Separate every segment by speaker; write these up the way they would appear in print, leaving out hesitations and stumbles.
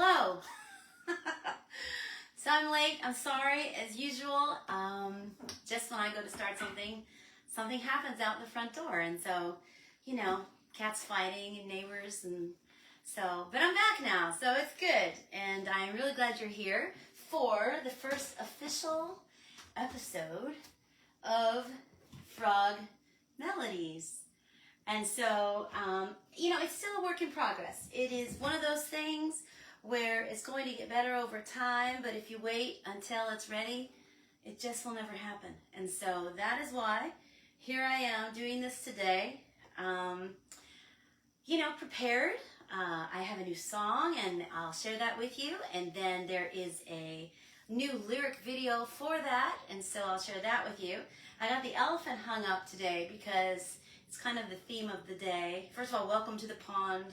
Speaker 1: hello. So I'm late, I'm sorry, as usual. Just when I go to start something happens out the front door. And so, you know, cats fighting and neighbors and so, but I'm back now, so it's good. And I'm really glad you're here for the first official episode of Frog Melodies. And so, you know, it's still a work in progress. It is one of those things where it's going to get better over time, but if you wait until it's ready, it just will never happen. And so that is why here I am doing this today. You know, prepared. I have a new song and I'll share that with you. And then there is a new lyric video for that. And so I'll share that with you. I got the elephant hung up today because it's kind of the theme of the day. First of all, welcome to the pond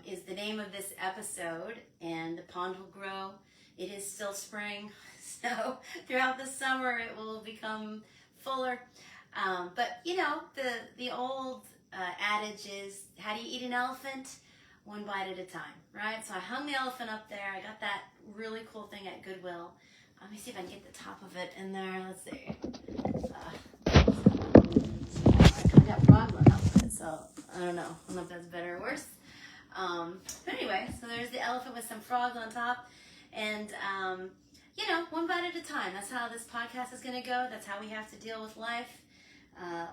Speaker 1: is the name of this episode. And the pond will grow. It is still spring. So throughout the summer, it will become fuller. But, you know, the old adage is, how do you eat an elephant? One bite at a time, right? So I hung the elephant up there. I got that really cool thing at Goodwill. Let me see if I can get the top of it in there. Let's see. I got frog on top of it, so I don't know. I don't know if that's better or worse. But anyway, so there's the elephant with some frogs on top. And, you know, one bite at a time. That's how this podcast is going to go. That's how we have to deal with life.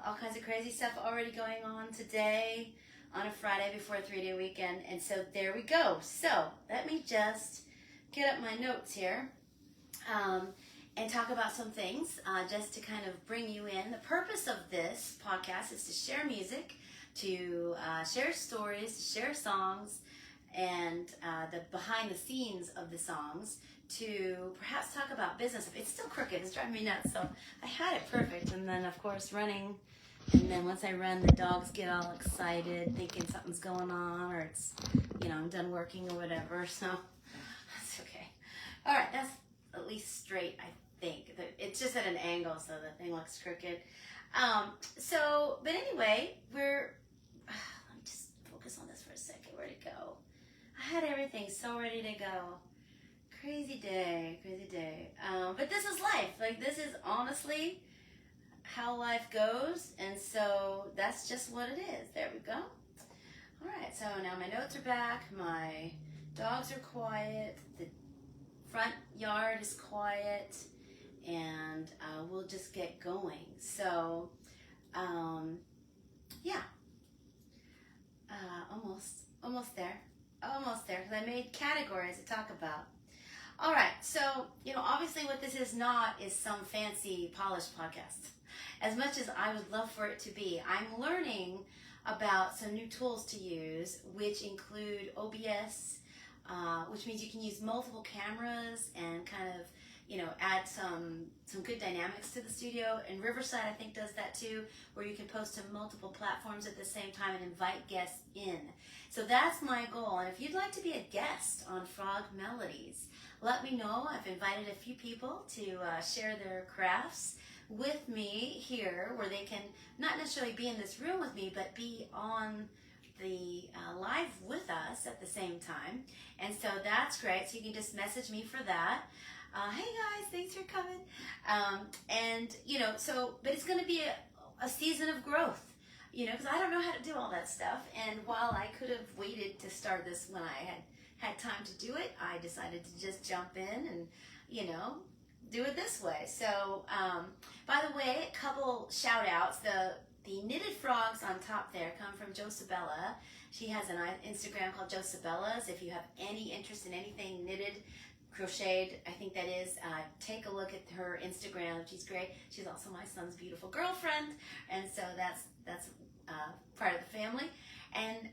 Speaker 1: All kinds of crazy stuff already going on today on a Friday before a 3-day weekend. And so there we go. So let me just get up my notes here and talk about some things just to kind of bring you in. The purpose of this podcast is to share music, to share stories, to share songs, and the behind the scenes of the songs, to perhaps talk about business. It's still crooked. It's driving me nuts. So I had it perfect. And then, of course, running. And then once I run, the dogs get all excited, thinking something's going on, or it's, you know, I'm done working or whatever. So that's okay. All right. That's at least straight, I think. It's just at an angle, so the thing looks crooked. But anyway, let me just focus on this for a second. Where'd it go? I had everything so ready to go. Crazy day. But this is life. Like, this is honestly how life goes. And so that's just what it is. There we go. All right. So now my notes are back. My dogs are quiet. The front yard is quiet. And we'll just get going. So, yeah. Almost there. Because I made categories to talk about. All right, so, you know, obviously what this is not is some fancy, polished podcast. As much as I would love for it to be, I'm learning about some new tools to use, which include OBS, which means you can use multiple cameras and kind of, you know, add some good dynamics to the studio. And Riverside, I think, does that too, where you can post to multiple platforms at the same time and invite guests in. So that's my goal. And if you'd like to be a guest on Frog Melodies, let me know. I've invited a few people to share their crafts with me here, where they can not necessarily be in this room with me, but be on the live with us at the same time. And so that's great. So you can just message me for that. Hey guys, thanks for coming. And, you know, but it's going to be a season of growth, you know, because I don't know how to do all that stuff. And while I could have waited to start this when I had time to do it, I decided to just jump in and, you know, do it this way. So, by the way, a couple shout outs. The knitted frogs on top there come from Josabella. She has an Instagram called Josabella's. If you have any interest in anything knitted, crocheted, I think that is, take a look at her Instagram. She's great. She's also my son's beautiful girlfriend. And so that's part of the family. And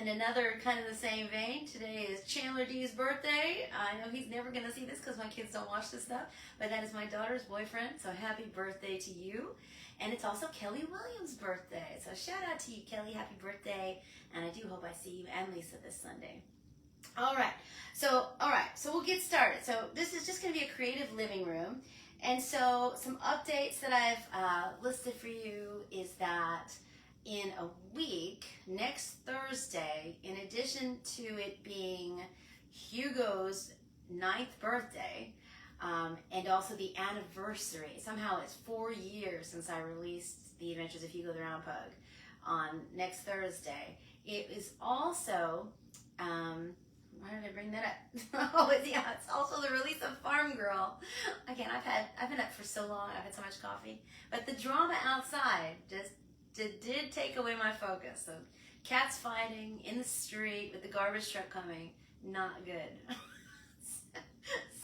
Speaker 1: another kind of the same vein, today is Chandler D's birthday. I know he's never going to see this because my kids don't watch this stuff, but that is my daughter's boyfriend, so happy birthday to you. And it's also Kelly Williams' birthday, so shout out to you, Kelly, happy birthday, and I do hope I see you and Lisa this Sunday. All right, so we'll get started. So this is just going to be a creative living room, and so some updates that I've listed for you is that in a week, next Thursday, in addition to it being Hugo's 9th birthday, and also the anniversary. Somehow it's 4 years since I released The Adventures of Hugo the Round Pug on next Thursday. It is also, why did I bring that up? Oh, yeah, it's also the release of Farm Girl. Again, I've been up for so long, I've had so much coffee. But the drama outside just did take away my focus. So cats fighting in the street with the garbage truck coming, not good.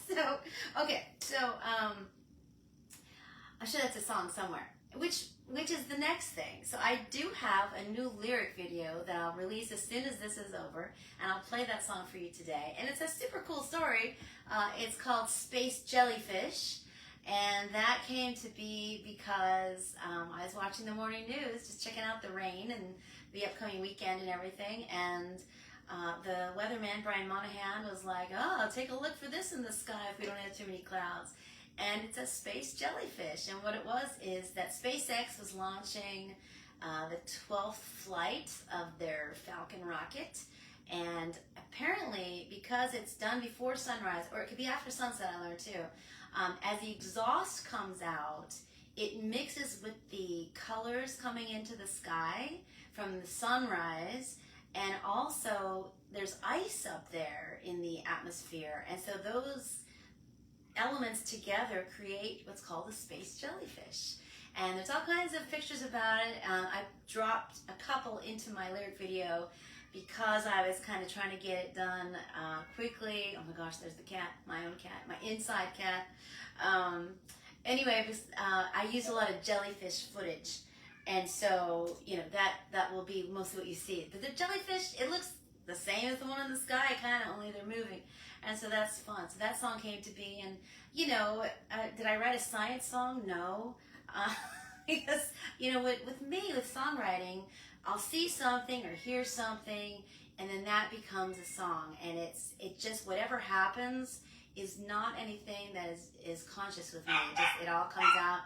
Speaker 1: So, okay, so I'm sure that's a song somewhere, which is the next thing. So I do have a new lyric video that I'll release as soon as this is over, and I'll play that song for you today. And it's a super cool story. It's called Space Jellyfish, and that came to be because I was watching the morning news, just checking out the rain and the upcoming weekend and everything, and the weatherman, Brian Monahan, was like, oh, take a look for this in the sky if we don't have too many clouds. And it's a space jellyfish. And what it was is that SpaceX was launching the 12th flight of their Falcon rocket. And apparently, because it's done before sunrise, or it could be after sunset, I learned too, as the exhaust comes out, it mixes with the colors coming into the sky from the sunrise. And also, there's ice up there in the atmosphere. And so those elements together create what's called the space jellyfish. And there's all kinds of pictures about it. I dropped a couple into my lyric video because I was kind of trying to get it done quickly. Oh my gosh, there's the cat, my own cat, my inside cat. Anyway, I used a lot of jellyfish footage. And so, you know, that will be most of what you see. But the jellyfish, it looks the same as the one in the sky, kind of, only they're moving. And so that's fun. So that song came to be. And, you know, did I write a science song? No. Because, you know, with me, with songwriting, I'll see something or hear something, and then that becomes a song. And it just, whatever happens is not anything that is conscious with me. It all comes out.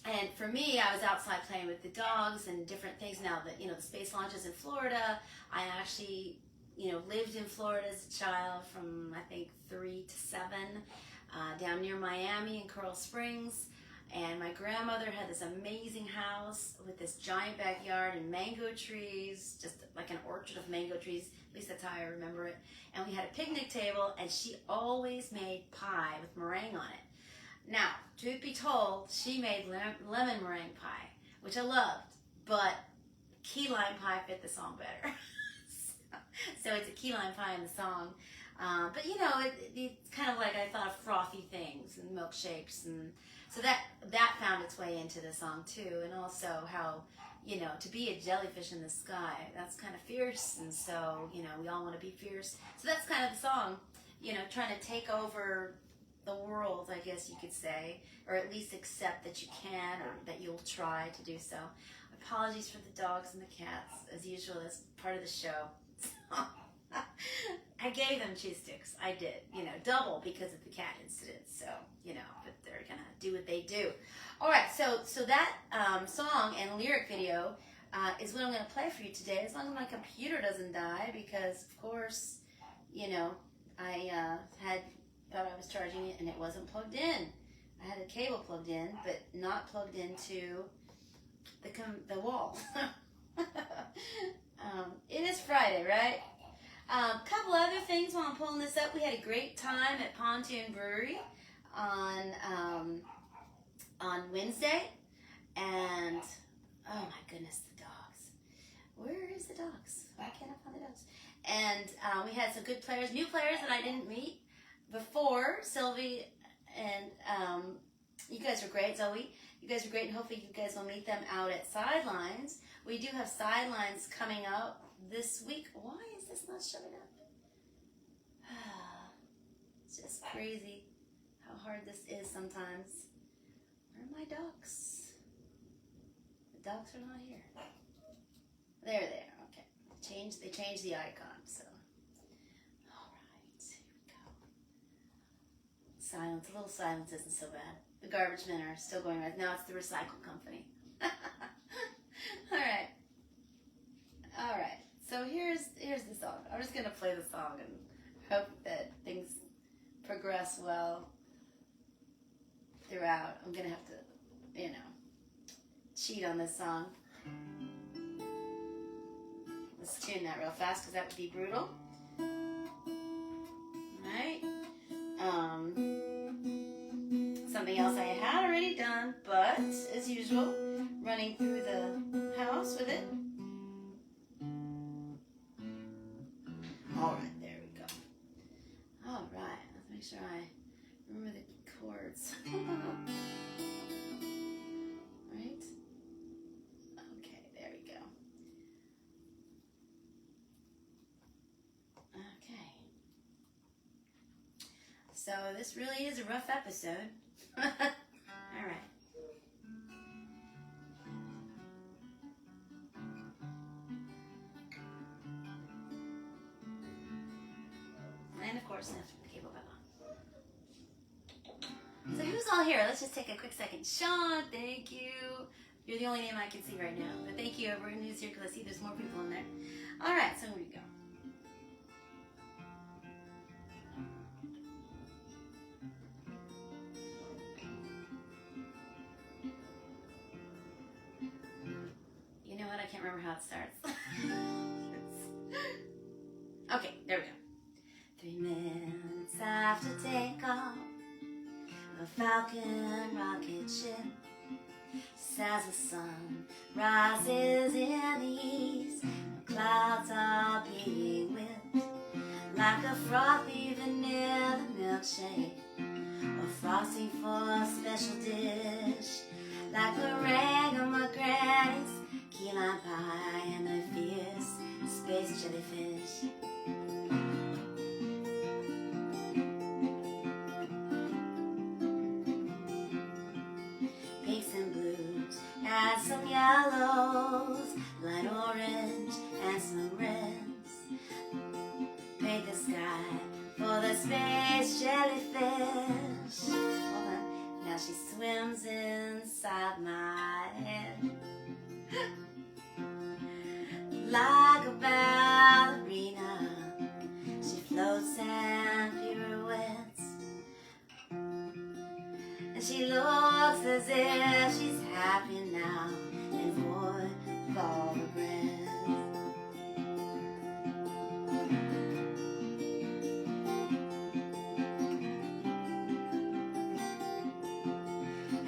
Speaker 1: And for me, I was outside playing with the dogs and different things. Now that, you know, the space launch is in Florida, I actually, you know, lived in Florida as a child from, I think, 3 to 7, down near Miami in Coral Springs. And my grandmother had this amazing house with this giant backyard and mango trees, just like an orchard of mango trees. At least that's how I remember it. And we had a picnic table, and she always made pie with meringue on it. Now, truth be told, she made lemon meringue pie, which I loved, but key lime pie fit the song better. So it's a key lime pie in the song. But, you know, it's kind of like I thought of frothy things and milkshakes. And so that found its way into the song, too. And also how, you know, to be a jellyfish in the sky, that's kind of fierce. And so, you know, we all want to be fierce. So that's kind of the song, you know, trying to take over the world, I guess you could say, or at least accept that you can, or that you'll try to do so. Apologies for the dogs and the cats, as usual, that's part of the show. I gave them cheese sticks. I did, you know, double because of the cat incident. So, you know, but they're gonna do what they do. All right, so that song and lyric video is what I'm gonna play for you today, as long as my computer doesn't die, because of course, you know, I thought I was charging it and it wasn't plugged in. I had a cable plugged in, but not plugged into the wall. It is Friday, right? Couple other things while I'm pulling this up. We had a great time at Pontoon Brewery on Wednesday, and oh my goodness, the dogs. Where is the dogs? Why can't I find the dogs? And we had some good players, new players that I didn't meet before. Sylvie and you guys were great. Zoe, you guys were great, and hopefully you guys will meet them out at Sidelines. We do have Sidelines coming up this week. Why is this not showing up? It's just crazy how hard this is sometimes. Where are my ducks? The ducks are not here. There they are. Okay. They changed the icon, so. Alright, here we go. Silence. A little silence isn't so bad. The garbage men are still going right now. It's the recycle company. Alright. Alright. So here's the song. I'm just gonna play the song and hope that things progress well throughout. I'm gonna have to, cheat on this song. Let's tune that real fast because that would be brutal. Alright. Something else I had already done, but as usual, running through the house with it. Alright, there we go. Alright, let's make sure I remember the chords. Right? Okay, there we go. Okay. So this really is a rough episode. Alright. And of course, after the cable got on. So who's all here? Let's just take a quick second. Sean, thank you. You're the only name I can see right now. But thank you, everyone who's here, because I see there's more people in there. Alright, so here we go. You know what? I can't remember how it starts. Okay, there we go. 3 minutes after takeoff, the Falcon rocket ship, as the sun rises in the east, the clouds are being whipped like a frothy vanilla milkshake, or frosting for a special dish, like meringue on my granny's key lime pie and the fierce space jellyfish. And some yellows, light orange, and some reds. Paint the sky for the space jellyfish. Hold on. Now she swims inside my head like a ballerina. She floats and pirouettes, and she looks as if she's happy now and void of all regrets.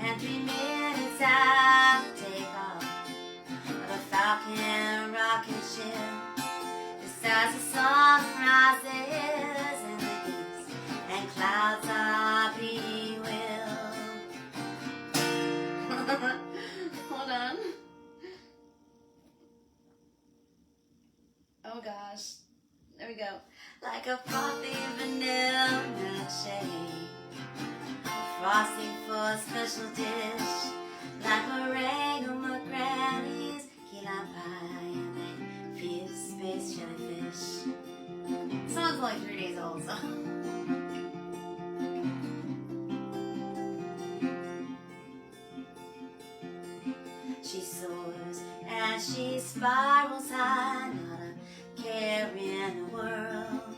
Speaker 1: And 3 minutes after takeoff of the Falcon rocket ship, just as the sun rises in the east and clouds are being hold on. Oh gosh. There we go. Like a frothy vanilla milkshake, frosting for a special dish, like meringue on my granny's key lime pie and a fierce space jellyfish. The song's only 3 days old, so. She soars and she spirals high, not a care in the world.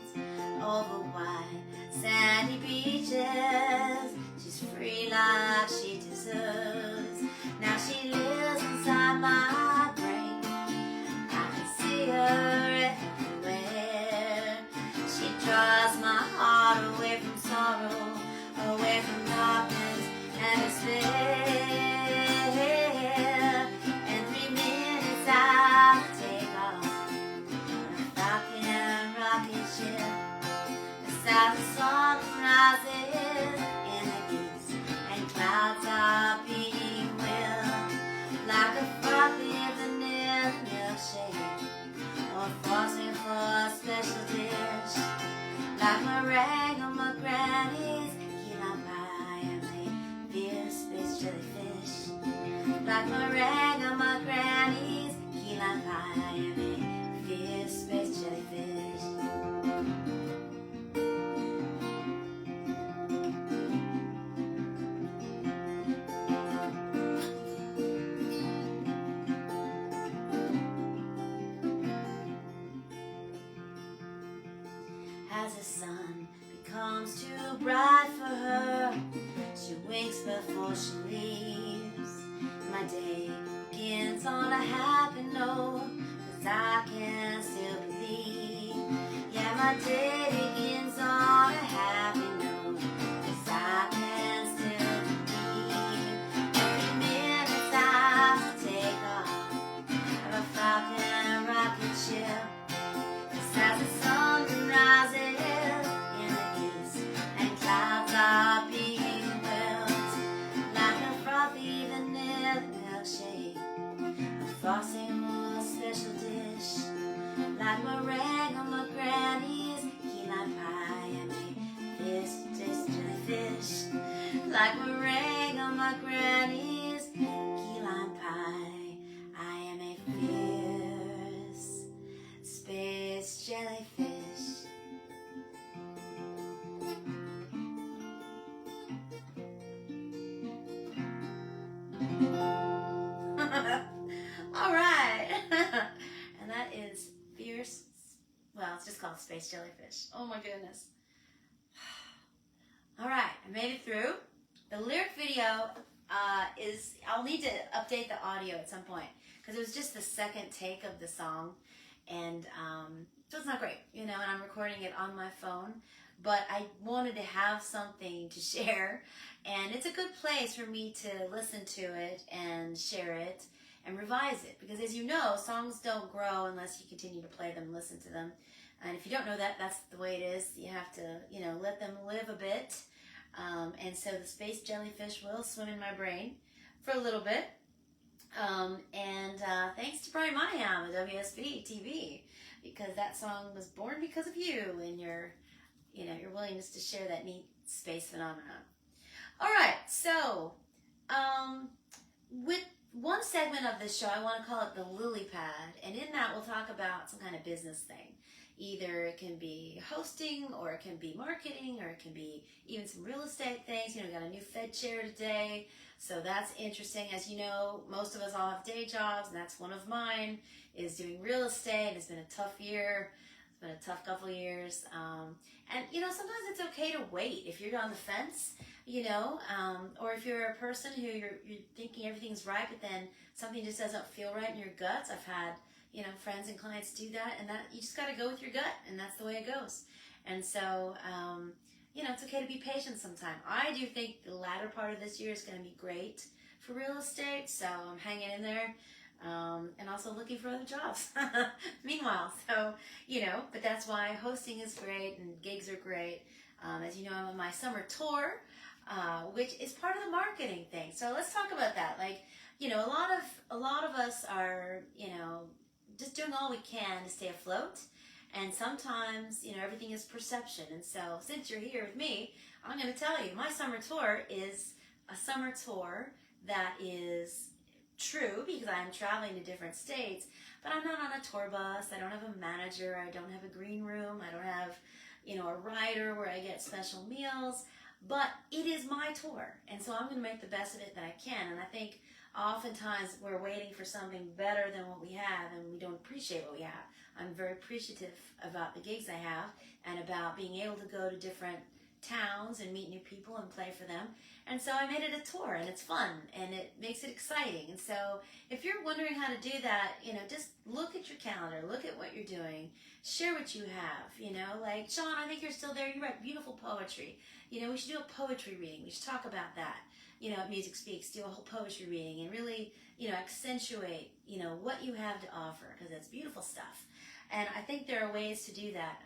Speaker 1: Over white sandy beaches, she's free like she deserves. Now she lives inside my brain, I can see her everywhere. She draws my heart away from sorrow, away from darkness and despair. As the sun rises in the east and clouds are being whipped like a frothy vanilla milkshake, or frosting for a special dish, like meringue on my granny's key lime pie and a fierce space jellyfish, like meringue on my granny's key lime pie and a fierce space jellyfish. as the sun becomes too bright for her, she winks before she leaves. My day begins on a happy note, 'cause I can still believe. Yeah, my day begins on a happy note, 'cause I can still believe. Every minute I have to take off of a Falcon rocket ship, 'cause as the sun rises in the east and clouds are being whipped like a frothy vanilla milkshake, a frosting or a special dish, like meringue on my granny's key lime pie. I made this jellyfish, like meringue on my granny's key lime pie. I am a fierce space jellyfish. All right. And that is fierce. Well, it's just called Space Jellyfish. Oh my goodness. All right, I made it through. The lyric video I'll need to update the audio at some point, because it was just the second take of the song, and so it's not great, you know, and I'm recording it on my phone, but I wanted to have something to share, and it's a good place for me to listen to it and share it and revise it, because as you know, songs don't grow unless you continue to play them and listen to them. And if you don't know that, that's the way it is. You have to, you know, let them live a bit. And so the Space Jellyfish will swim in my brain for a little bit. Thanks to Brian Monahan with WSB TV, because that song was born because of you and your willingness to share that neat space phenomenon. All right, so with one segment of this show, I want to call it the lily pad, and in that we'll talk about some kind of business thing. Either it can be hosting, or it can be marketing, or it can be even some real estate things. You know, we got a new Fed chair today, so that's interesting. As you know, most of us all have day jobs, and that's one of mine, is doing real estate. It's been a tough year. It's been a tough couple of years. And, you know, sometimes it's okay to wait if you're on the fence, you know, or if you're a person who you're thinking everything's right, but then something just doesn't feel right in your guts. I've had, you know, friends and clients do that, and that you just got to go with your gut, and that's the way it goes. And so, you know, it's okay to be patient sometime. I do think the latter part of this year is going to be great for real estate, so I'm hanging in there, and also looking for other jobs meanwhile. So, you know, but that's why hosting is great and gigs are great. As you know, I'm on my summer tour, which is part of the marketing thing. So let's talk about that. Like, you know, a lot of us are, you know, just doing all we can to stay afloat, and sometimes, you know, everything is perception. And so since you're here with me, I'm going to tell you, my summer tour is a summer tour that is true, because I'm traveling to different states, but I'm not on a tour bus. I don't have a manager. I don't have a green room. I don't have, you know, a rider where I get special meals, but it is my tour, and so I'm going to make the best of it that I can. And I think oftentimes we're waiting for something better than what we have, and we don't appreciate what we have. I'm very appreciative about the gigs I have, and about being able to go to different towns and meet new people and play for them. And so I made it a tour, and it's fun, and it makes it exciting. And so if you're wondering how to do that, you know, just look at your calendar, look at what you're doing, share what you have, you know, like, Sean, I think you're still there. You write beautiful poetry. You know, we should do a poetry reading. We should talk about that. You know, at Music Speaks, do a whole poetry reading and really, you know, accentuate, you know, what you have to offer, because it's beautiful stuff. And I think there are ways to do that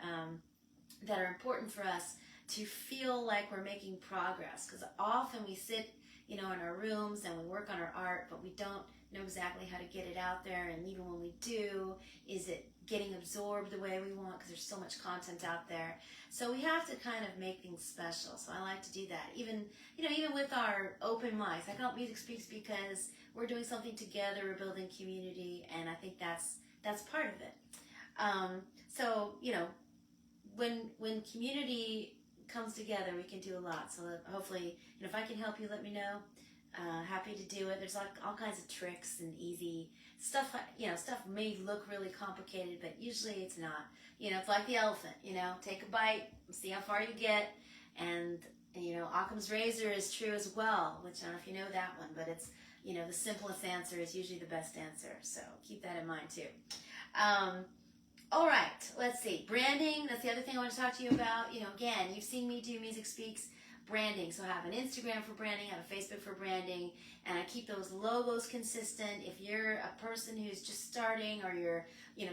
Speaker 1: that are important for us to feel like we're making progress, because often we sit, you know, in our rooms and we work on our art, but we don't know exactly how to get it out there. And even when we do, is it getting absorbed the way we want, because there's so much content out there. So we have to kind of make things special. So I like to do that. Even, you know, even with our open mics, I call it Music Speaks, because we're doing something together, we're building community, and I think that's part of it. So, you know, when community comes together, we can do a lot. So hopefully, you know, if I can help you, let me know. Happy to do it. There's like all kinds of tricks and easy stuff, stuff may look really complicated, but usually it's not. It's like the elephant, take a bite, see how far you get. And, Occam's razor is true as well, which I don't know if you know that one, but it's, the simplest answer is usually the best answer. So keep that in mind too. All right, let's see. Branding, that's the other thing I want to talk to you about. Again, you've seen me do Music Speaks branding. So I have an Instagram for branding, I have a Facebook for branding, and I keep those logos consistent. If you're a person who's just starting, or you're,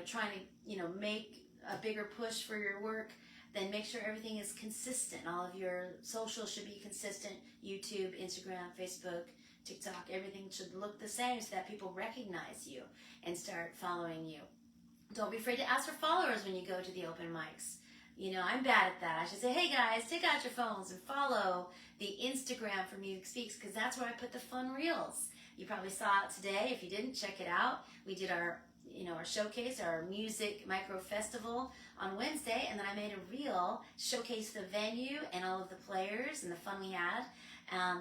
Speaker 1: trying to, make a bigger push for your work, then make sure everything is consistent. All of your socials should be consistent. YouTube, Instagram, Facebook, TikTok, everything should look the same so that people recognize you and start following you. Don't be afraid to ask for followers when you go to the open mics. I'm bad at that. I should say, hey guys, take out your phones and follow the Instagram for Music Speaks, because that's where I put the fun reels. You probably saw it today. If you didn't, check it out. We did our showcase, our music micro festival on Wednesday, and then I made a reel, showcase the venue and all of the players and the fun we had.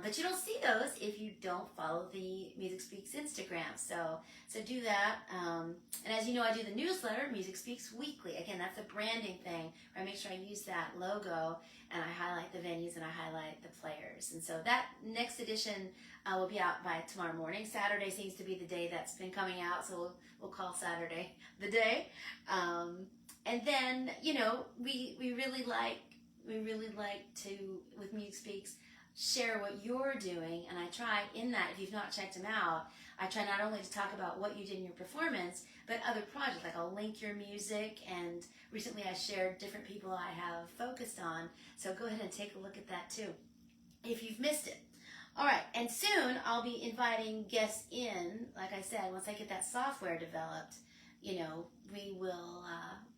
Speaker 1: But you don't see those if you don't follow the Music Speaks Instagram. So do that. And as you know, I do the newsletter, Music Speaks Weekly. Again, that's a branding thing where I make sure I use that logo and I highlight the venues and I highlight the players. And so that next edition will be out by tomorrow morning. Saturday seems to be the day that's been coming out, so we'll call Saturday the day. And then, we really like to, with Music Speaks, share what you're doing, and I try in that, if you've not checked them out, I try not only to talk about what you did in your performance, but other projects, like I'll link your music, and recently I shared different people I have focused on, so go ahead and take a look at that too, if you've missed it. Alright, and soon I'll be inviting guests in, like I said, once I get that software developed, we will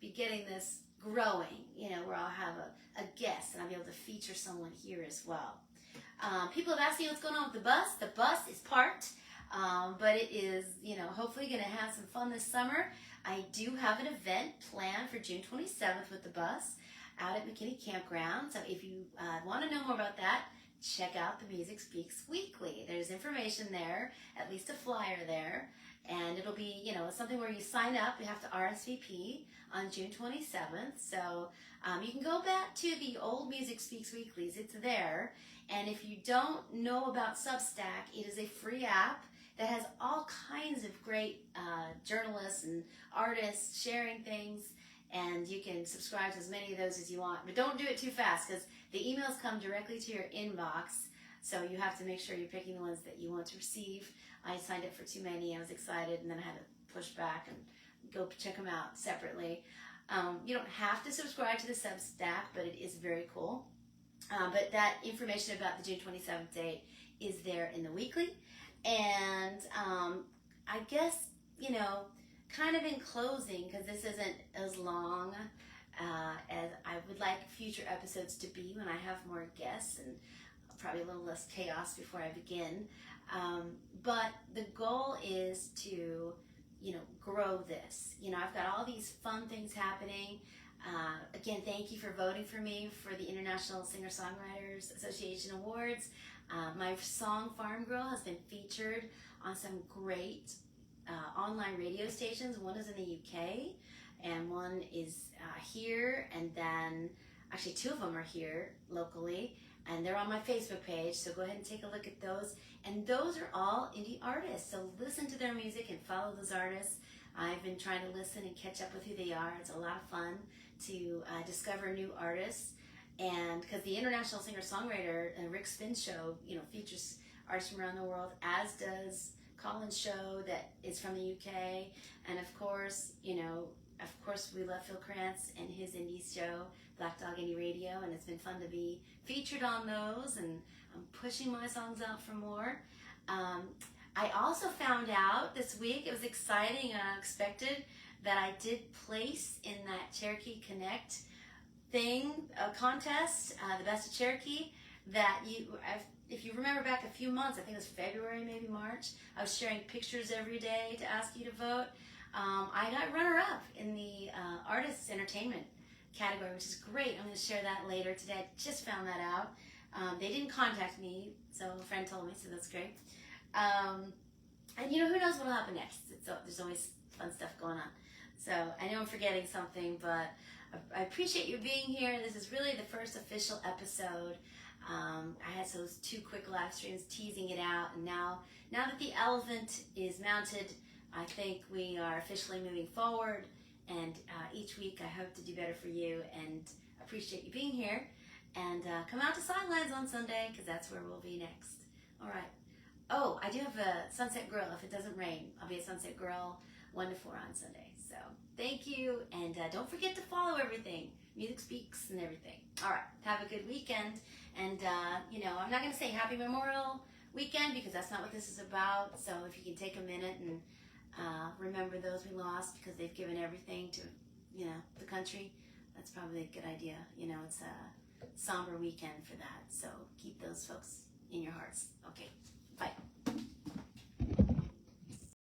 Speaker 1: be getting this growing, where I'll have a guest, and I'll be able to feature someone here as well. People have asked me what's going on with the bus. The bus is parked, but it is, hopefully going to have some fun this summer. I do have an event planned for June 27th with the bus out at McKinney Campground. So if you want to know more about that, check out the Music Speaks Weekly. There's information there, at least a flyer there. And it'll be, something where you sign up. You have to RSVP on June 27th. So you can go back to the old Music Speaks Weeklies. It's there. And if you don't know about Substack, it is a free app that has all kinds of great journalists and artists sharing things. And you can subscribe to as many of those as you want. But don't do it too fast, because the emails come directly to your inbox. So you have to make sure you're picking the ones that you want to receive. I signed up for too many. I was excited, and then I had to push back and go check them out separately. You don't have to subscribe to the Substack, but it is very cool. But that information about the June 27th date is there in the weekly. And I guess, kind of in closing, because this isn't as long as I would like future episodes to be when I have more guests, and probably a little less chaos before I begin. But the goal is to, grow this. I've got all these fun things happening. Again, thank you for voting for me for the International Singer-Songwriters Association Awards. My song Farm Girl has been featured on some great online radio stations. One is in the UK and one is here, and then actually two of them are here locally, and they're on my Facebook page, so go ahead and take a look at those. And those are all indie artists, so listen to their music and follow those artists. I've been trying to listen and catch up with who they are. It's a lot of fun to discover new artists, and because the International Singer-Songwriter and Rick Spin show, features artists from around the world, as does Colin's show that is from the UK, and of course, we love Phil Krantz and his indie show, Black Dog Indie Radio, and it's been fun to be featured on those, and I'm pushing my songs out for more. I also found out this week, it was exciting and unexpected, that I did place in that Cherokee Connect thing, a contest, the Best of Cherokee, that if you remember back a few months, I think it was February, maybe March, I was sharing pictures every day to ask you to vote. I got runner-up in the Artists Entertainment category, which is great. I'm going to share that later today. I just found that out. They didn't contact me, so a friend told me, so that's great. And you know, who knows what'll happen next? There's always fun stuff going on. So I know I'm forgetting something, but I appreciate you being here. This is really the first official episode. I had those 2 quick live streams teasing it out, and now that the elephant is mounted, I think we are officially moving forward. And each week I hope to do better for you, and appreciate you being here. And come out to Sidelines on Sunday, because that's where we'll be next. All right. Oh, I do have a Sunset Grill. If it doesn't rain, I'll be at Sunset Grill 1 to 4 on Sunday. So thank you, and don't forget to follow everything. Music Speaks and everything. All right, have a good weekend. And, you know, I'm not going to say Happy Memorial Weekend, because that's not what this is about. So if you can take a minute and remember those we lost, because they've given everything to, you know, the country, that's probably a good idea. You know, it's a somber weekend for that. So keep those folks in your hearts.